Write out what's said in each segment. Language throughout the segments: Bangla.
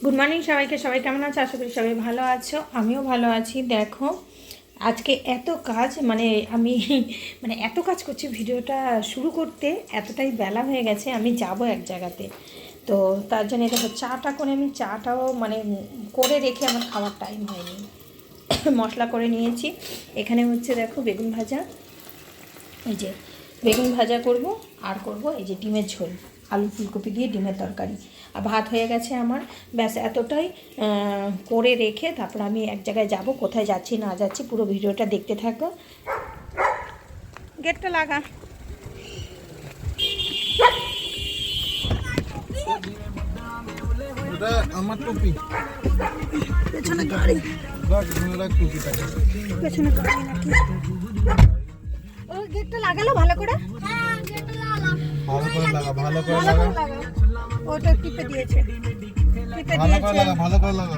গুড মর্নিং সবাইকে। সবাই কেমন আছো? আশা করি সবাই ভালো আছো, আমিও ভালো আছি। দেখো আজকে এত কাজ, আমি এত কাজ করছি, ভিডিওটা শুরু করতে এতটাই বেলা হয়ে গেছে। আমি যাব এক জায়গাতে, তো তার জন্য দেখো চাটা করে, আমি চাটাও করে রেখে আমার খাওয়ার টাইম হয়নি। মশলা করে নিয়েছি। এখানে হচ্ছে দেখো বেগুন ভাজা, এই যে বেগুন ভাজা করব, আর করব এই যে ডিমের ঝোল, আলু ফুলকপি দিয়ে ডিমের তরকারি। আর ভাত হয়ে গেছে আমার। ব্যাস এতটাই করে রেখে তারপর আমি এক জায়গায় যাব। কোথায় যাচ্ছি না যাচ্ছি পুরো ভিডিওটা দেখতে থাকো। গেটটা লাগা। আমার টুপি পেছনে গাড়ি, পেছনে গাড়ি নাকি? ও গেটটা লাগালো ভালো করে, ভালো করে লাগা ওটা টিপে দিয়েছে, ভালো করে লাগা।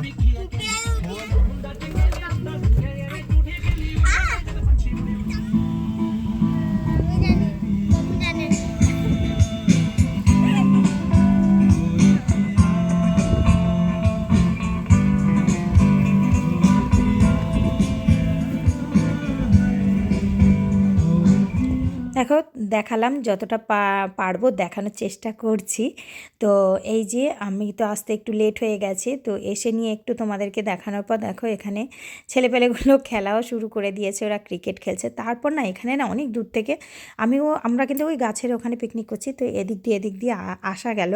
দেখো দেখালাম যতটা পারবো দেখানোর চেষ্টা করছি। তো এই যে আমি তো আসতে একটু লেট হয়ে গেছে, তো এসে নিয়ে একটু তোমাদেরকে দেখানোর পর দেখো এখানে ছেলেপেলেগুলো খেলাও শুরু করে দিয়েছে, ওরা ক্রিকেট খেলছে। তারপর না এখানে না অনেক দূর থেকে আমরা কিন্তু ওই গাছের ওখানে পিকনিক করছি, তো এদিক দিয়ে আসা গেল।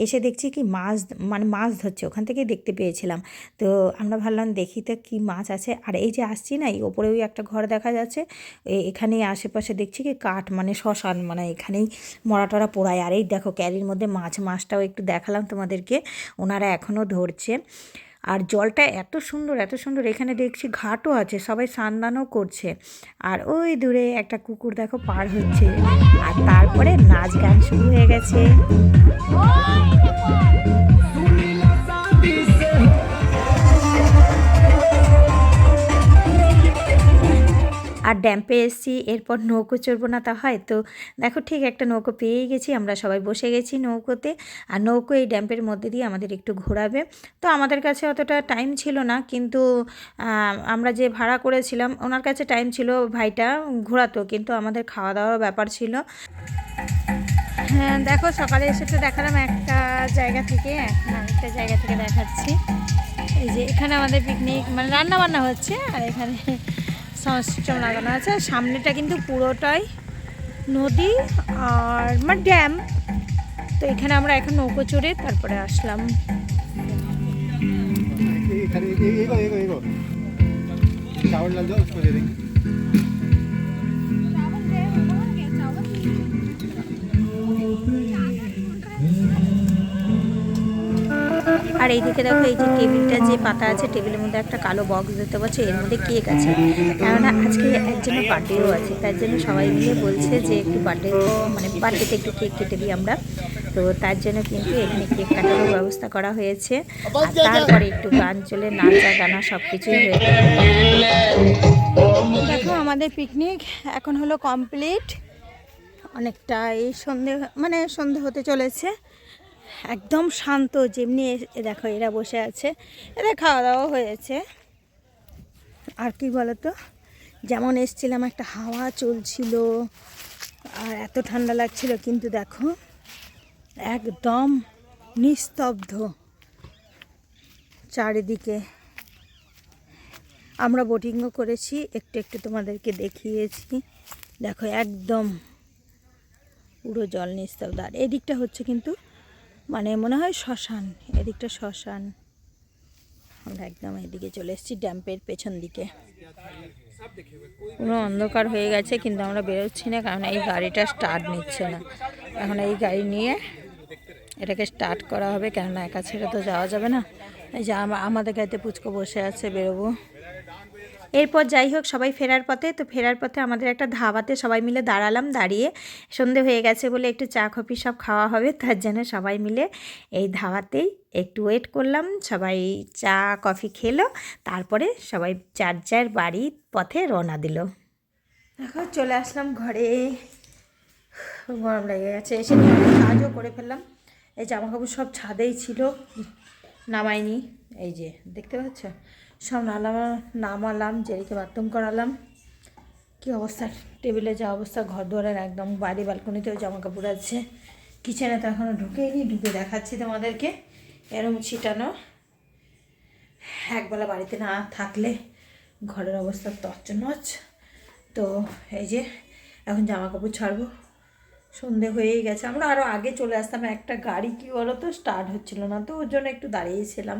এসে দেখছি কি মাছ ধরছে, ওখান থেকেই দেখতে পেয়েছিলাম। তো আমরা ভাবলাম দেখি তো কী মাছ আছে। আর এই যে আসছি না, এই ওপরে ওই একটা ঘর দেখা যাচ্ছে, এখানেই আশেপাশে দেখছি কি কাঠ, শ্মশান, এখানেই মরা পোড়ায়। আর এই দেখো ক্যারির মধ্যে মাছটাও একটু দেখালাম তোমাদেরকে, ওনারা এখনও ধরছে। আর জলটা এত সুন্দর এত সুন্দর, এখানে দেখছি ঘাটও আছে, সবাই স্নানও করছে। আর ওই দূরে একটা কুকুর দেখো পার হচ্ছে। আর তারপরে নাচ গান শুরু হয়ে গেছে। আর ড্যাম্পে এসেছি, এরপর নৌকো চড়বো না তা হয়? তো দেখো ঠিক একটা নৌকো পেয়েই গেছি, আমরা সবাই বসে গেছি নৌকোতে। আর নৌকো এই ড্যাম্পের মধ্যে দিয়ে আমাদের একটু ঘোরাবে। তো আমাদের কাছে অতটা টাইম ছিল না, কিন্তু আমরা যে ভাড়া করেছিলাম ওনার কাছে টাইম ছিল, ভাইটা ঘোরাতো, কিন্তু আমাদের খাওয়া দাওয়ার ব্যাপার ছিল। হ্যাঁ দেখো সকালে এসে তো দেখালাম একটা জায়গা থেকে, এখন আরেকটা জায়গা থেকে দেখাচ্ছি। এই যে এখানে আমাদের পিকনিক রান্না বান্না হচ্ছে, আর এখানে সাউন্ড সিস্টেম লাগানো আছে। সামনেটা কিন্তু পুরোটাই নদী আর ড্যাম। তো এখানে আমরা এখন নৌকো চড়ে তারপরে আসলাম। আর এইদিকে দেখো এই যে টেবিলটা যে পাতা আছে, টেবিলের মধ্যে একটা কালো বক্স দেখতে পাচ্ছি, এর মধ্যে কেক আছে। কেননা আজকে একজনের বার্থডেও আছে, তার জন্য সবাই মিলে বলছে যে একটু বার্থডেতে একটু কেক কেটে দিই আমরা। তো তার জন্য কিন্তু এখানে কেক কাটারও ব্যবস্থা করা হয়েছে। আর তারপরে একটু গান চলে, নাচা গানা সব কিছুই হয়েছে। দেখো আমাদের পিকনিক এখন হলো কমপ্লিট। অনেকটাই সন্ধে হতে চলেছে। একদম শান্ত, যেমনি দেখো এরা বসে আছে, এদের খাওয়া দাওয়া হয়েছে। আর কি বলতো, যেমন এসছিলাম একটা হাওয়া চলছিল আর এত ঠান্ডা লাগছিল, কিন্তু দেখো একদম নিস্তব্ধ চারিদিকে। আমরা বোটিংও করেছি, একটু একটু তোমাদেরকে দেখিয়েছি। দেখো একদম পুরো জল নিস্তব্ধ। আর এদিকটা হচ্ছে কিন্তু মনে হয় শ্মশান, এদিকটা শ্মশান। আমরা একদম এদিকে চলে এসেছি ড্যাম্পের পেছন দিকে। পুরো অন্ধকার হয়ে গেছে, কিন্তু আমরা বেরোচ্ছি না, কারণ এই গাড়িটা স্টার্ট নিচ্ছে না। এখন এই গাড়ি নিয়ে এটাকে স্টার্ট করা হবে, কেননা একা ছেড়ে তো যাওয়া যাবে না। এই যে আমাদের গাড়িতে পুচকো বসে আছে, বেরোবো। এরপর যাই হোক সবাই ফেরার পথে, তো ফেরার পথে আমাদের একটা ধাবাতে সবাই মিলে দাঁড়ালাম। দাঁড়িয়ে সন্ধে হয়ে গেছে বলে একটু চা কফি সব খাওয়া হবে, তার জন্য সবাই মিলে এই ধাবাতেই একটু ওয়েট করলাম। সবাই চা কফি খেলো, তারপরে সবাই যার যার বাড়ির পথে রওনা দিল। এখন চলে আসলাম ঘরে, গরম লেগে গেছে। এসে কাজও করে ফেললাম। এই জামাকাপড় সব ছাদেই ছিল, নামাইনি, এই যে দেখতে পাচ্ছ সব নামালাম, জেরিকে বাথরুম করালাম। কী অবস্থা, টেবিলে যা অবস্থা, ঘর দুয়ারের একদম, বাইরে ব্যালকনিতেও জামা কাপড় আছে, কিচেনে তো এখনও ঢুকেইনি, ঢুকে দেখাচ্ছি তোমাদেরকে। এরম ছিটানো, একবেলা বাড়িতে না থাকলে ঘরের অবস্থা তছনছ। তো এই যে এখন জামা কাপড় ছাড়বো, সন্ধে হয়েই গেছে। আমরা আরও আগে চলে আসতাম, একটা গাড়ি কী বলো তো স্টার্ট হচ্ছিলো না, তো ওর জন্য একটু দাঁড়িয়েছিলাম।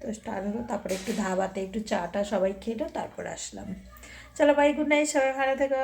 তো স্টার্ট হলো, তারপরে একটু ধাবাতে একটু চাটা সবাই খেলো, তারপর আসলাম। চলো বাই, গুড নাইট, সবাই ভালো থেকো।